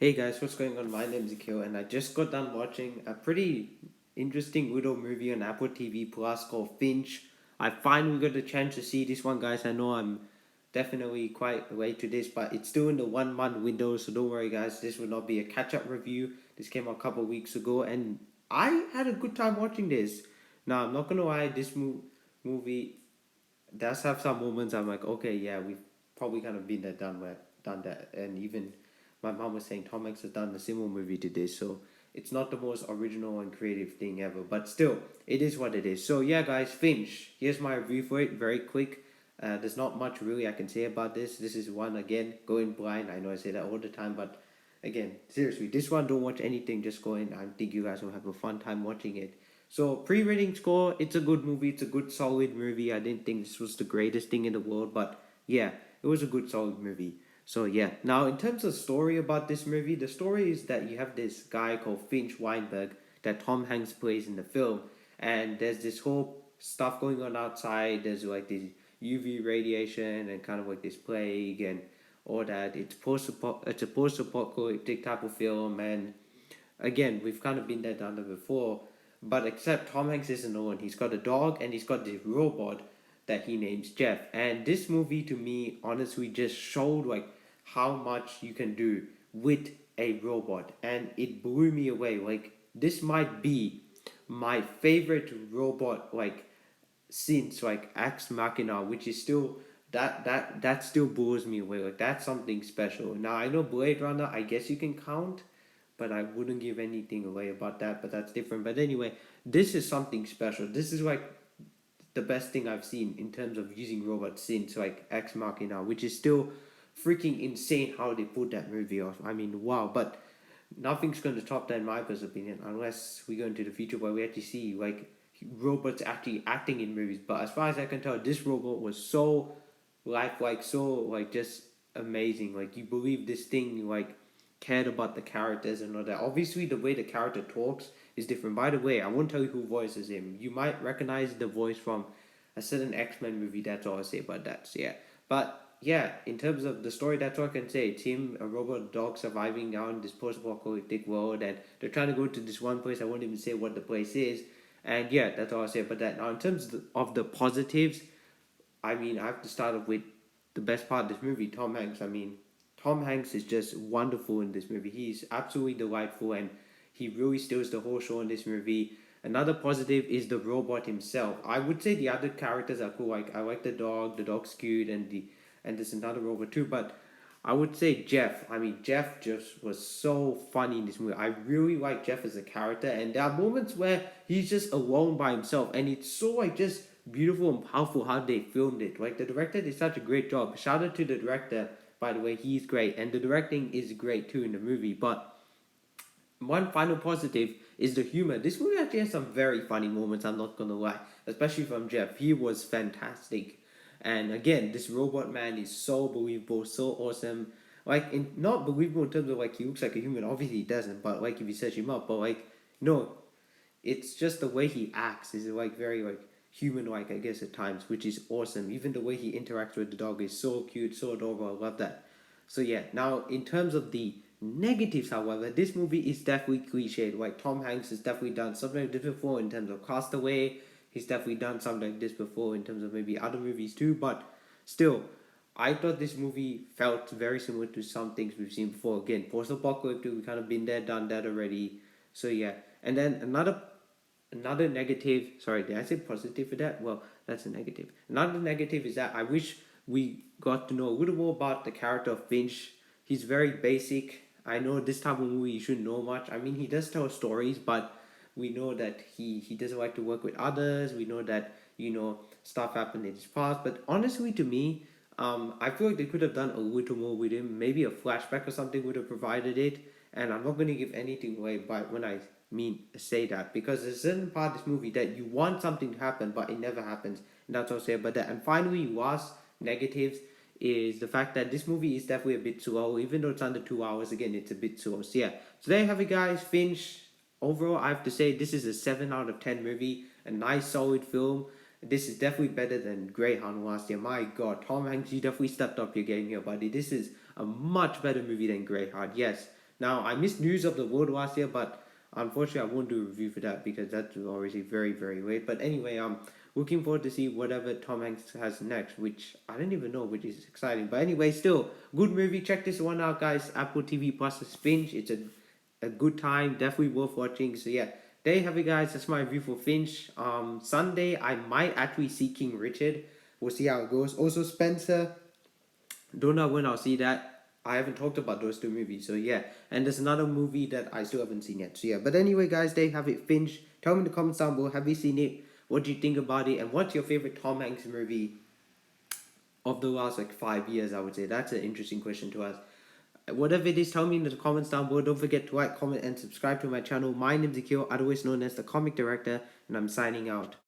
Hey guys, what's going on? My name is Akil, and I just got done watching a pretty interesting little movie on Apple TV Plus called Finch. I finally got the chance to see this one, guys. I know I'm definitely quite late to this, but it's still in the 1 month window, so don't worry, guys. This will not be a catch up review. This came out a couple of weeks ago, and I had a good time watching this. Now, I'm not gonna lie, movie does have some moments I'm like, okay, yeah, we've probably kind of been there, done that, and even my mom was saying Tom Hanks has done a similar movie to this, so it's not the most original and creative thing ever, but still, it is what it is. So yeah, guys, Finch. Here's my review for it, very quick. There's not much really I can say about this. This is one again going blind. I know I say that all the time, but again, seriously, this one don't watch anything. Just go in. I think you guys will have a fun time watching it. So pre-rating score, it's a good movie. It's a good solid movie. I didn't think this was the greatest thing in the world, but yeah, it was a good solid movie. So yeah, now in terms of story about this movie, the story is that you have this guy called Finch Weinberg that Tom Hanks plays in the film, and there's this whole stuff going on outside. There's like this UV radiation and kind of like this plague and all that. It's a post-apocalyptic type of film, and again, we've kind of been there, done that before. But except Tom Hanks isn't alone. He's got a dog and he's got this robot that he names Jeff. And this movie to me honestly just showed like how much you can do with a robot, and it blew me away. Like this might be my favorite robot like since like Ex Machina, which is still that still blows me away. Like that's something special. Now I know Blade Runner, I guess you can count, but I wouldn't give anything away about that. But that's different. But anyway, this is something special. This is like the best thing I've seen in terms of using robots since like Ex Machina, which is still freaking insane how they put that movie off. I mean, wow. But nothing's going to top that in my personal opinion, unless we go into the future where we actually see like robots actually acting in movies. But as far as I can tell, this robot was so lifelike, so like just amazing. Like you believe this thing like cared about the characters and all that. Obviously, the way the character talks is different. By the way, I won't tell you who voices him. You might recognize the voice from a certain X-Men movie. That's all I say about that. So, yeah, but yeah, in terms of the story, that's all I can say. It's him, a robot dog, surviving out in this post-apocalyptic world, and they're trying to go to this one place. I won't even say what the place is. And yeah, that's all I say about that. Now, in terms of the positives, I mean, I have to start off with the best part of this movie, Tom Hanks. I mean, Tom Hanks is just wonderful in this movie. He's absolutely delightful, and he really steals the whole show in this movie. Another positive is the robot himself. I would say the other characters are cool. Like I like the dog. The dog's cute, and there's another robot too. But I would say Jeff. I mean, Jeff just was so funny in this movie. I really like Jeff as a character, and there are moments where he's just alone by himself, and it's so like just beautiful and powerful how they filmed it. Like the director did such a great job. Shout out to the director, by the way, he's great, and the directing is great too in the movie. But one final positive is the humor. This movie actually has some very funny moments, I'm not gonna lie. Especially from Jeff. He was fantastic. And again, this robot man is so believable, so awesome. Like in not believable in terms of like he looks like a human, obviously he doesn't, but like if you search him up, but like no, it's just the way he acts is like very like human like I guess at times, which is awesome. Even the way he interacts with the dog is so cute, so adorable. I love that. So yeah, now in terms of the negatives, however, this movie is definitely cliched. Like Tom Hanks has definitely done something like this before in terms of Castaway. He's definitely done something like this before in terms of maybe other movies too. But still, I thought this movie felt very similar to some things we've seen before. Again, post-apocalyptic, we kind of been there, done that already. So yeah, and then another negative. Sorry, did I say positive for that? Well, that's a negative. Another negative is that I wish we got to know a little more about the character of Finch. He's very basic. I know this type of movie you shouldn't know much. I mean, he does tell stories, but we know that he doesn't like to work with others. We know that stuff happened in his past. But honestly, to me, I feel like they could have done a little more with him. Maybe a flashback or something would have provided it. And I'm not going to give anything away, but when I mean say that, because there's a certain part of this movie that you want something to happen, but it never happens, and that's what I'll say about that. And finally, last negatives is the fact that this movie is definitely a bit slow, even though it's under 2 hours. Again, it's a bit slow. So yeah, so there you have it, guys. Finch. Overall, I have to say this is a 7 out of 10 movie. A nice, solid film. This is definitely better than Greyhound last year. My God, Tom Hanks, you definitely stepped up your game here, buddy. This is a much better movie than Greyhound. Yes, Now, I missed News of the World last year, but unfortunately, I won't do a review for that because that's already very, very late. But anyway, looking forward to see whatever Tom Hanks has next, which I don't even know, which is exciting. But anyway, still, good movie. Check this one out, guys. Apple TV Plus Finch. It's a good time, definitely worth watching. So yeah, there you have it, guys. That's my review for Finch. Sunday, I might actually see King Richard. We'll see how it goes. Also, Spencer. Don't know when I'll see that. I haven't talked about those two movies, so yeah. And there's another movie that I still haven't seen yet. So yeah. But anyway, guys, there you have it. Finch. Tell me in the comments down below. Have you seen it? What do you think about it? And what's your favorite Tom Hanks movie of the last like 5 years? I would say that's an interesting question to ask. Whatever it is, tell me in the comments down below. Don't forget to like, comment, and subscribe to my channel. My name's Akil, otherwise known as the Comic Director, and I'm signing out.